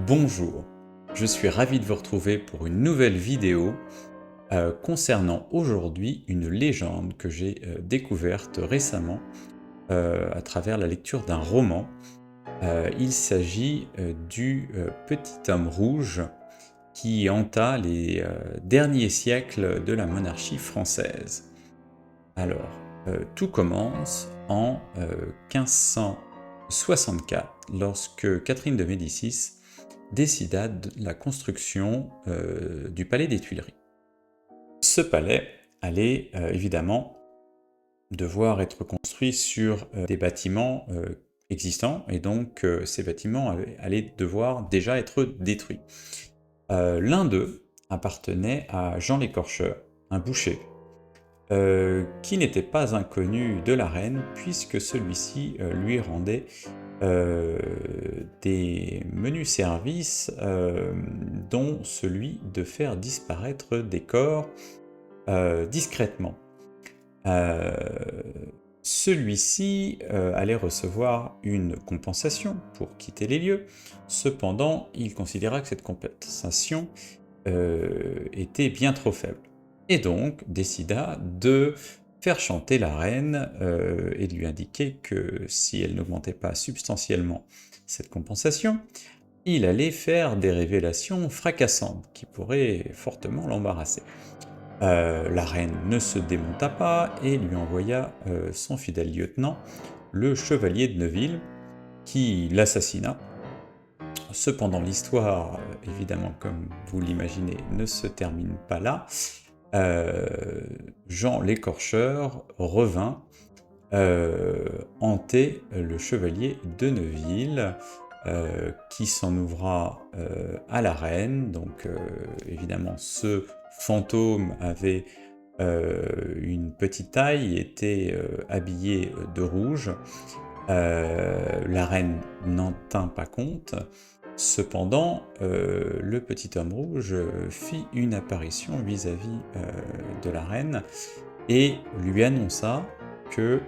Bonjour, je suis ravi de vous retrouver pour une nouvelle vidéo concernant aujourd'hui une légende que j'ai découverte récemment à travers la lecture d'un roman. Il s'agit du petit homme rouge qui hanta les derniers siècles de la monarchie française. Alors, tout commence en 1564, lorsque Catherine de Médicis décida de la construction du palais des Tuileries. Ce palais allait évidemment devoir être construit sur des bâtiments existants, et donc ces bâtiments allaient devoir déjà être détruits. L'un d'eux appartenait à Jean l'Écorcheur, un boucher, qui n'était pas inconnu de la reine, puisque celui-ci lui rendait des menus services, dont celui de faire disparaître des corps discrètement. Celui-ci allait recevoir une compensation pour quitter les lieux. Cependant, il considéra que cette compensation était bien trop faible, et donc décida de faire chanter la reine et de lui indiquer que si elle n'augmentait pas substantiellement cette compensation, il allait faire des révélations fracassantes qui pourraient fortement l'embarrasser. La reine ne se démonta pas et lui envoya son fidèle lieutenant, le chevalier de Neuville, qui l'assassina. Cependant, l'histoire, évidemment, comme vous l'imaginez, ne se termine pas là. Jean l'Écorcheur revint hanter le chevalier de Neuville, qui s'en ouvra à la reine. Donc, évidemment, ce fantôme avait une petite taille, était habillé de rouge. La reine n'en tint pas compte. Cependant, le petit homme rouge fit une apparition vis-à-vis de la reine et lui annonça que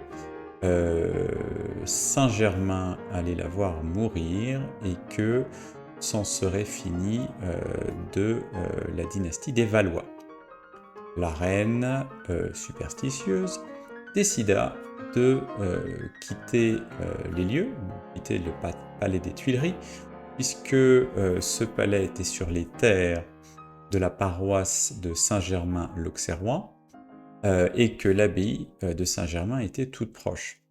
Saint-Germain allait la voir mourir et que c'en serait fini de la dynastie des Valois. La reine, superstitieuse, décida de quitter les lieux, quitter le palais des Tuileries, puisque ce palais était sur les terres de la paroisse de Saint-Germain-l'Auxerrois, et que l'abbaye de Saint-Germain était toute proche.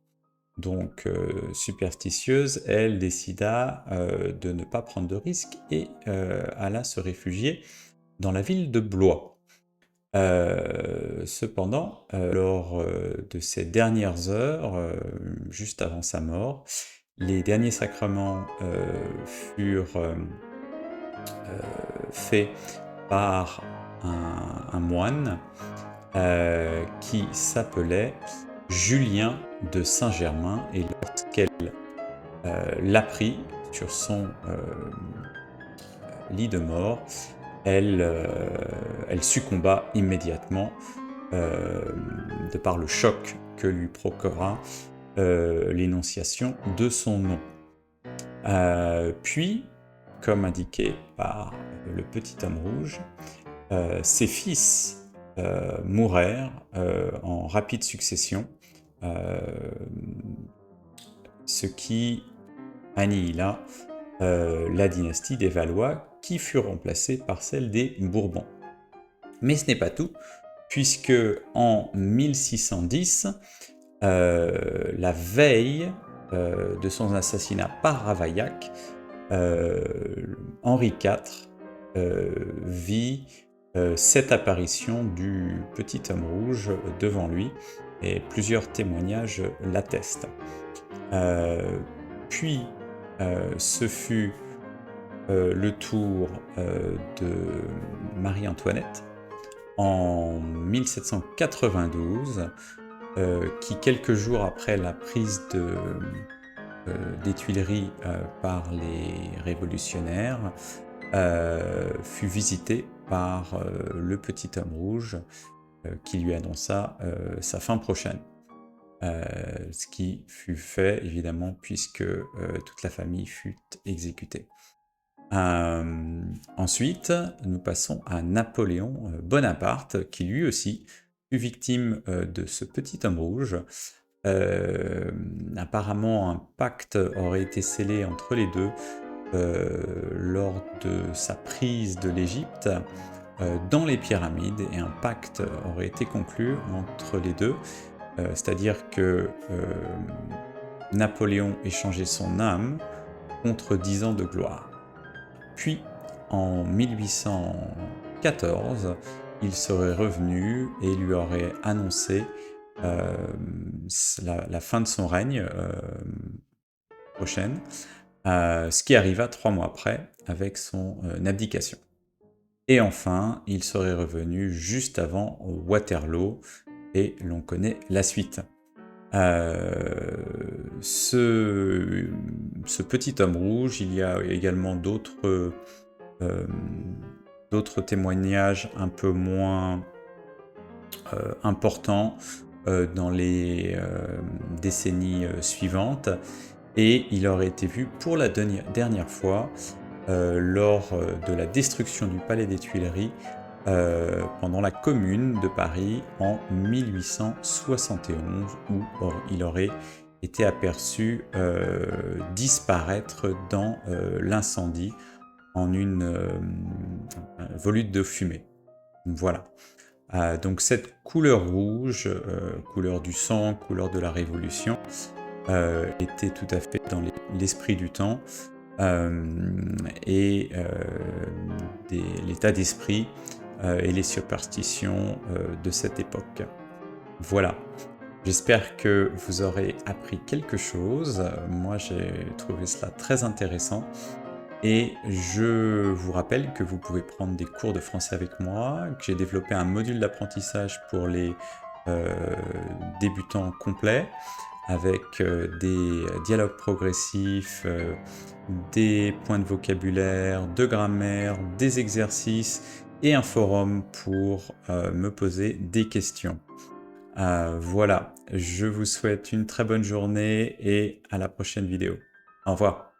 Donc, superstitieuse, elle décida de ne pas prendre de risques et alla se réfugier dans la ville de Blois. Cependant, lors de ses dernières heures, juste avant sa mort, les derniers sacrements furent faits par un moine qui s'appelait Julien de Saint-Germain, et lorsqu'elle l'apprit sur son lit de mort, elle succomba immédiatement de par le choc que lui procura l'énonciation de son nom. Puis, comme indiqué par le petit homme rouge, ses fils mourèrent en rapide succession, ce qui annihila la dynastie des Valois, qui fut remplacée par celle des Bourbons. Mais ce n'est pas tout, puisque en 1610, la veille de son assassinat par Ravaillac, Henri IV vit cette apparition du petit homme rouge devant lui, et plusieurs témoignages l'attestent. Puis, ce fut le tour de Marie-Antoinette en 1792, qui, quelques jours après la prise des Tuileries par les révolutionnaires, fut visitée par le petit homme rouge qui lui annonça sa fin prochaine. Ce qui fut fait, évidemment, puisque toute la famille fut exécutée. Ensuite, nous passons à Napoléon Bonaparte, qui lui aussi fut victime de ce petit homme rouge. Apparemment, un pacte aurait été scellé entre les deux lors de sa prise de l'Égypte dans les pyramides, et un pacte aurait été conclu entre les deux, c'est-à-dire que Napoléon échangeait son âme contre 10 ans de gloire. Puis, en 1814, il serait revenu et lui aurait annoncé la fin de son règne prochaine, ce qui arriva 3 mois après avec son abdication. Et enfin, il serait revenu juste avant Waterloo, et l'on connaît la suite. Ce petit homme rouge, il y a également d'autres témoignages un peu moins importants dans les décennies suivantes, et il aurait été vu pour la dernière fois lors de la destruction du Palais des Tuileries pendant la Commune de Paris en 1871, où il aurait été aperçu disparaître dans l'incendie en une volute de fumée. Voilà. Donc cette couleur rouge, couleur du sang, couleur de la Révolution, était tout à fait dans l'esprit du temps et l'état d'esprit et les superstitions de cette époque. Voilà. J'espère que vous aurez appris quelque chose. Moi, j'ai trouvé cela très intéressant. Et je vous rappelle que vous pouvez prendre des cours de français avec moi, que j'ai développé un module d'apprentissage pour les débutants complets, avec des dialogues progressifs, des points de vocabulaire, de grammaire, des exercices et un forum pour me poser des questions. Voilà, je vous souhaite une très bonne journée et à la prochaine vidéo. Au revoir.